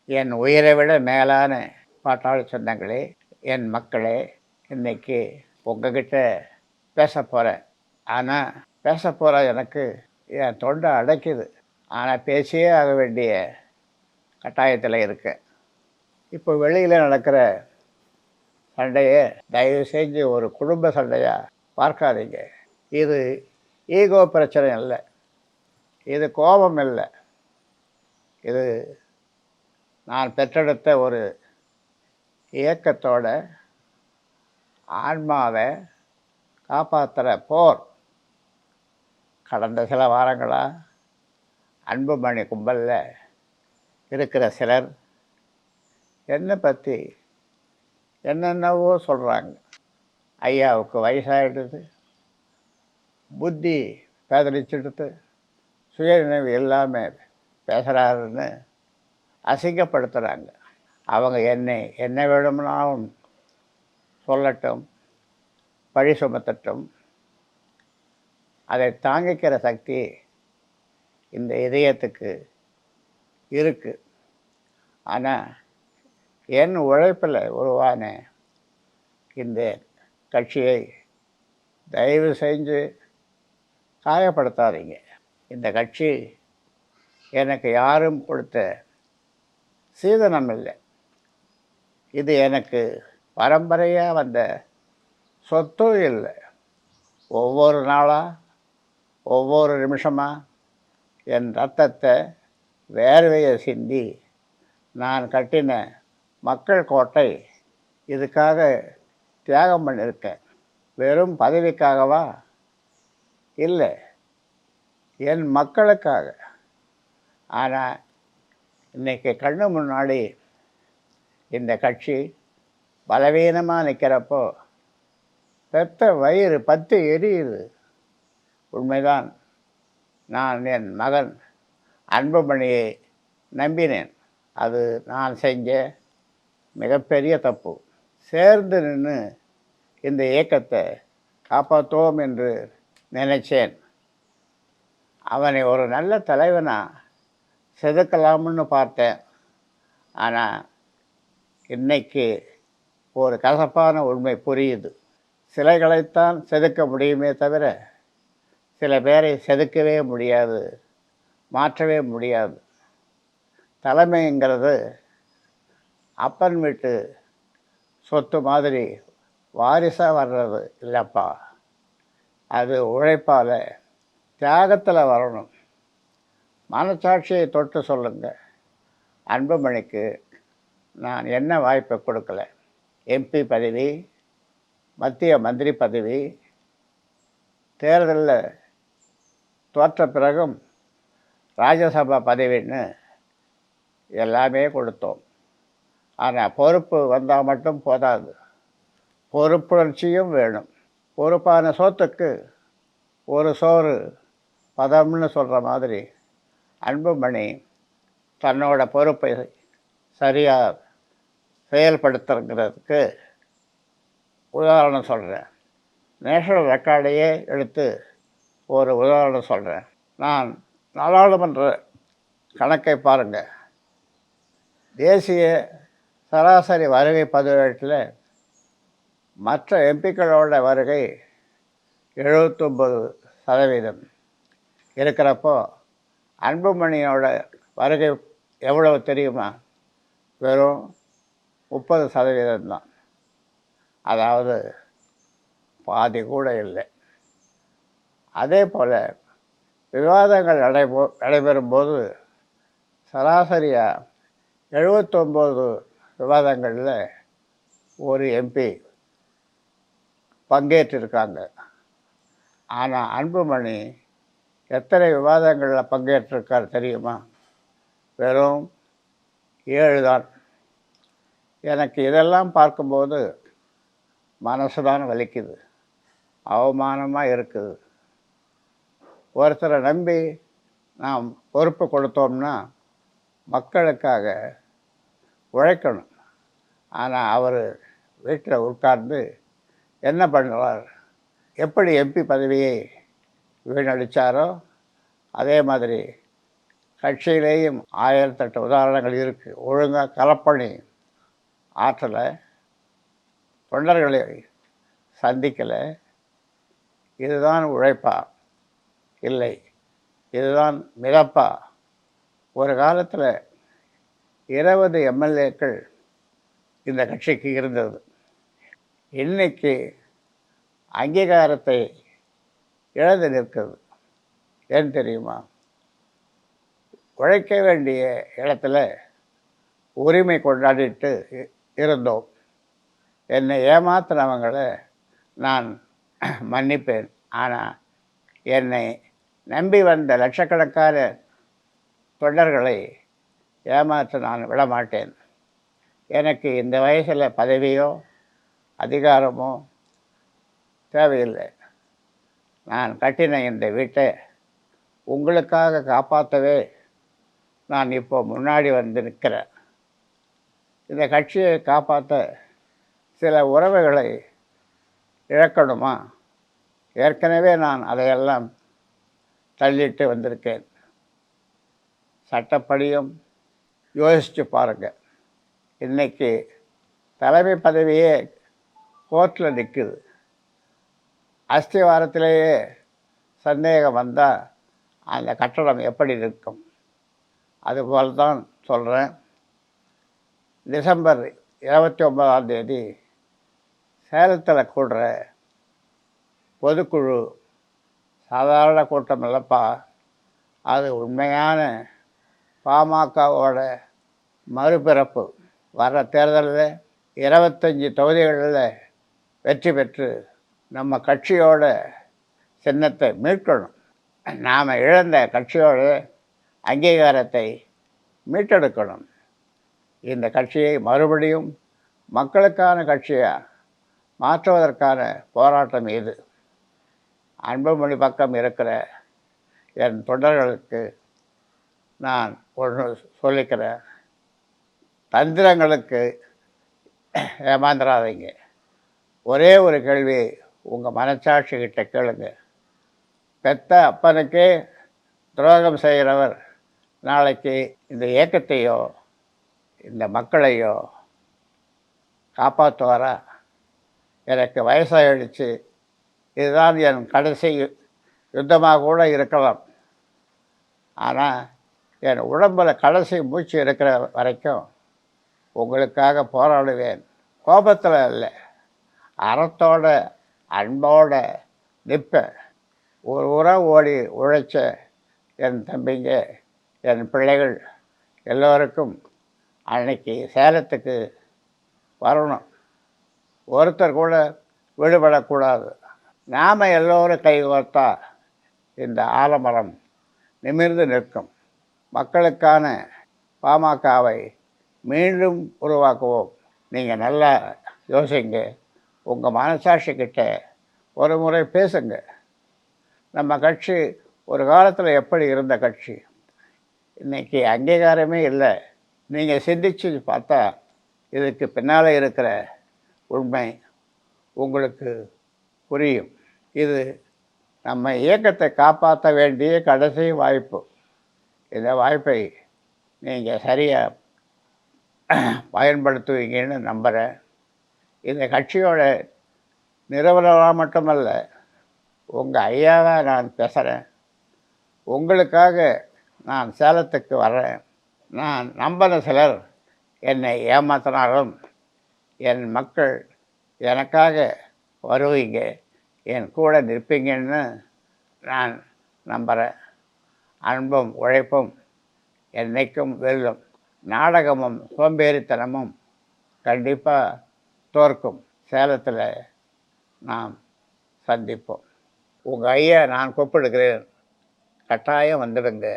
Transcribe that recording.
என் உயிரை விட மேலான பாட்டாளி சொந்தங்களே, என் மக்களே, இன்னைக்கு உங்ககிட்ட பேசப் போறேன். ஆனா, பேசப் போற எனக்கு என் தொண்டை அடைக்குது. ஆனா, பேசியே ஆக வேண்டிய கட்டாயத்துல இருக்கேன். இப்போ வெளியில நடக்கிற சண்டைய தயவு செஞ்சு ஒரு குடும்ப சண்டையா பார்க்காதீங்க. இது ஈகோ பிரச்சனை இல்ல. இது கோபம் இல்ல. இது நான் பெற்றெடுத்த ஒரு இயக்கத்தோட ஆன்மாவ காப்பாத்துற போர். கடந்த சில வாரங்களா அன்புமணி கும்பல்ல இருக்கிற சிலர் என்னை பத்தி என்னென்னவோ சொல்றாங்க. ஐயாவுக்கு வயசாயிடுது, புத்தி பேதலிச்சிடுது, சுயநினைவு இல்லாம பேசுறாருன்னு அசிங்கப்படுத்துறாங்க. அவங்க என்ன வேணும்னாலும் சொல்லட்டும், பழி சுமத்தட்டும். அதை தாங்கிக்கிற சக்தி இந்த இதயத்துக்கு இருக்கு. ஆனா, என் உழைப்பில் உருவான இந்த கட்சியை தயவு செஞ்சு காயப்படுத்தாதீங்க. இந்த கட்சி எனக்கு யாரும் கொடுத்த சீதனம் இல்லை. இது எனக்கு பரம்பரையாக வந்த சொத்தும் இல்லை. ஒவ்வொரு நாளாக, ஒவ்வொரு நிமிஷமாக என் ரத்தத்தை வேர்வையை சிந்தி நான் கட்டின மக்கள் கோட்டை இதுக்காக தியாகம் பண்ணியிருக்கேன். வெறும் பதவிக்காகவா? இல்லை, என் மக்களுக்காக. ஆனால் இன்னைக்கு கண்ணு முன்னாடி இந்த கட்சி பலவீனமாக நிற்கிறப்போ பெத்த வயிறு பற்றி எரியுது. உண்மைதான், நான் என் மகன் அன்புமணியை நம்பினேன். அது நான் செஞ்ச மிகப்பெரிய தப்பு. சேர்ந்து நின்று இந்த இயக்கத்தை காப்பாற்றுவோம் என்று நினைச்சேன். அவனை ஒரு நல்ல தலைவனாக செதுக்கலாம்னு பார்த்தேன். ஆனால் இன்னைக்கு ஒரு கசப்பான உண்மை புரியுது. சிலைகளைத்தான் செதுக்க முடியுமே தவிர சில பேரை செதுக்கவே முடியாது, மாற்றவே முடியாது. தலைமைங்கிறது அப்பன் வீட்டு சொத்து மாதிரி வாரிசாக வர்றது இல்லைப்பா. அது உழைப்பால், தியாகத்தில் வரணும். மனசாட்சியை தொட்டு சொல்லுங்க, அன்புமணிக்கு நான் என்ன வாய்ப்பை கொடுக்கல? எம்பி பதவி, மத்திய மந்திரி பதவி, தேர்தலில் தோற்ற பிறகும் ராஜ்யசபா பதவின்னு எல்லாமே கொடுத்தோம். ஆனால் பொறுப்பு வந்தால் மட்டும் போதாது, பொறுப்புணர்ச்சியும் வேணும். பொறுப்பான சோத்துக்கு ஒரு சோறு பதம்னு சொல்கிற மாதிரி அன்புமணி தன்னோட பொறுப்பை சரியாக செயல்படுத்துறதுக்கு உதாரணம் சொல்கிறேன். நேஷனல் ரெக்கார்டையே எடுத்து ஒரு உதாரணம் சொல்கிறேன். நான் நாடாளுமன்ற கணக்கை பாருங்கள். தேசிய சராசரி வருகை பதிவேட்டில் மற்ற எம்பிக்களோட வருகை 79% இருக்கிறப்போ அன்புமணியோட வருகை எவ்வளவு தெரியுமா? வெறும் 30% தான். அதாவது பாதி கூட இல்லை. அதே போல் விவாதங்கள் நடைபெறும்போது சராசரியாக 79 விவாதங்களில் ஒரு எம்பி பங்கேற்றிருக்காங்க. ஆனால் அன்புமணி எத்தனை விவாதங்களில் பங்கேற்றிருக்கார் தெரியுமா? வெறும் 7 தான். எனக்கு இதெல்லாம் பார்க்கும்போது மனசு தான் வலிக்குது, அவமானமாக இருக்குது. ஒருத்தரை நம்பி நாம் பொறுப்பு கொடுத்தோம்னா மக்களுக்காக உழைக்கணும். ஆனால் அவர் வீட்டில் உட்கார்ந்து என்ன பண்ணுறார்? எப்படி எம்பி பதவியை வீணடித்தாரோ அதே மாதிரி கட்சியிலேயும் 1008 உதாரணங்கள் இருக்குது. ஒழுங்காக களப்பணி ஆற்றலை, தொண்டர்களை சந்திக்கலை. இதுதான் உழைப்பா? இல்லை. இதுதான் மிதப்பா? ஒரு காலத்தில் 20 எம்எல்ஏக்கள் இந்த கட்சிக்கு இருந்தது. இன்னைக்கு அங்கீகாரத்தை இழந்து நிற்கிறது. ஏன் தெரியுமா? உழைக்க வேண்டிய இடத்துல உரிமை கொண்டாடிட்டு இருந்தோம். என்னை ஏமாத்தினவங்களை நான் மன்னிப்பேன். ஆனால் என்னை நம்பி வந்த லட்சக்கணக்கான தொண்டர்களை ஏமாற்ற நான் விடமாட்டேன். எனக்கு இந்த வயசில் பதவியோ அதிகாரமோ தேவையில்லை. நான் கட்டின இந்த வீட்டை உங்களுக்காக காப்பாற்றவே நான் இப்போ முன்னாடி வந்து நிற்கிறேன். இந்த கட்சியை காப்பாற்ற சில உறவுகளை இழக்கணுமா? ஏற்கனவே நான் அதையெல்லாம் தள்ளிட்டு வந்திருக்கேன். சட்டப்படியும் யோசித்து பாருங்கள். இன்றைக்கி தலைமை பதவியே கோர்ட்டில் நிற்குது. அஸ்திவாரத்திலேயே சந்தேகம் வந்தால் அந்த கட்டடம் எப்படி நிற்கும்? அதுபோல் தான் சொல்கிறேன். டிசம்பர் 29ஆம் தேதி சேலத்தில் கூடுற பொதுக்குழு சாதாரண கூட்டம் இல்லைப்பா. அது உண்மையான பாமகவோட மறுபிறப்பு. வர்ற தேர்தலில் 25 தொகுதிகளில் வெற்றி பெற்று நம்ம கட்சியோட சின்னத்தை மீட்கணும். நாம் இழந்த கட்சியோட அங்கீகாரத்தை மீட்டெடுக்கணும். இந்த கட்சியை மறுபடியும் மக்களுக்கான கட்சியாக மாற்றுவதற்கான போராட்டம் இது. அன்புமணி பக்கம் இருக்கிற என் தொண்டர்களுக்கு நான் ஒன்று சொல்லிக்கிறேன். தந்திரங்களுக்கு ஏமாந்துடாதீங்க. ஒரே ஒரு கேள்வி உங்கள் மனச்சாட்சிக்கிட்ட கேளுங்க. பெத்த அப்பனுக்கே துரோகம் செய்கிறவர் நாளைக்கு இந்த இயக்கத்தையோ இந்த மக்களையோ காப்பாற்றுவாரா? எனக்கு வயசாகிடுச்சு, இதுதான் என் கடைசி யுத்தமாக கூட இருக்கலாம். ஆனால் என் உடம்பில் கடைசி மூச்சு இருக்கிற வரைக்கும் உங்களுக்காக போராடுவேன். கோபத்தில் இல்லை, அறத்தோட அன்போட நிற்பேன். ஒரு உரம் ஓடி உழைச்ச என் தம்பிங்க, என் பிள்ளைகள் எல்லோருக்கும் அன்னைக்கு சேலத்துக்கு வரணும். ஒருத்தர் கூட விடுபடக்கூடாது. நாம் எல்லோரும் கைகோர்த்தா இந்த ஆலமரம் நிமிர்ந்து நிற்கும். மக்களுக்கான பாமகவை மீண்டும் உருவாக்குவோம். நீங்கள் நல்லா யோசிங்க. உங்கள் மனசாட்சிக்கிட்ட ஒரு முறை பேசுங்க. நம்ம கட்சி ஒரு காலத்தில் எப்படி இருந்த கட்சி, இன்றைக்கி அங்கீகாரமே இல்லை. நீங்கள் சிந்திச்சு பார்த்தா இதுக்கு பின்னால் இருக்கிற உண்மை உங்களுக்கு புரியும். இது நம்ம இயக்கத்தை காப்பாற்ற வேண்டிய கடைசி வாய்ப்பு. இந்த வாய்ப்பை நீங்கள் சரியாக பயன்படுத்துவீங்கன்னு நம்புகிறேன். இந்த கட்சியோட நிறுவனராக மட்டுமல்ல, உங்கள் ஐயாவாக நான் பேசுகிறேன். உங்களுக்காக நான் சேலத்துக்கு வர்றேன். நான் நம்பின சிலர் என்னை ஏமாத்தினாலும் என் மக்கள் எனக்காக வருவீங்க, என் கூட நிற்பீங்கன்னு நான் நம்புகிறேன். அன்பும் உழைப்பும் என்னைக்கும் வெல்லும். நாடகமும் சோம்பேறித்தனமும் கண்டிப்பாக தோற்கும். சேலத்தில் நாம் சந்திப்போம். உங்கள் ஐயா நான் கூப்பிடுகிறேன். கட்டாயம் வந்துடுங்க.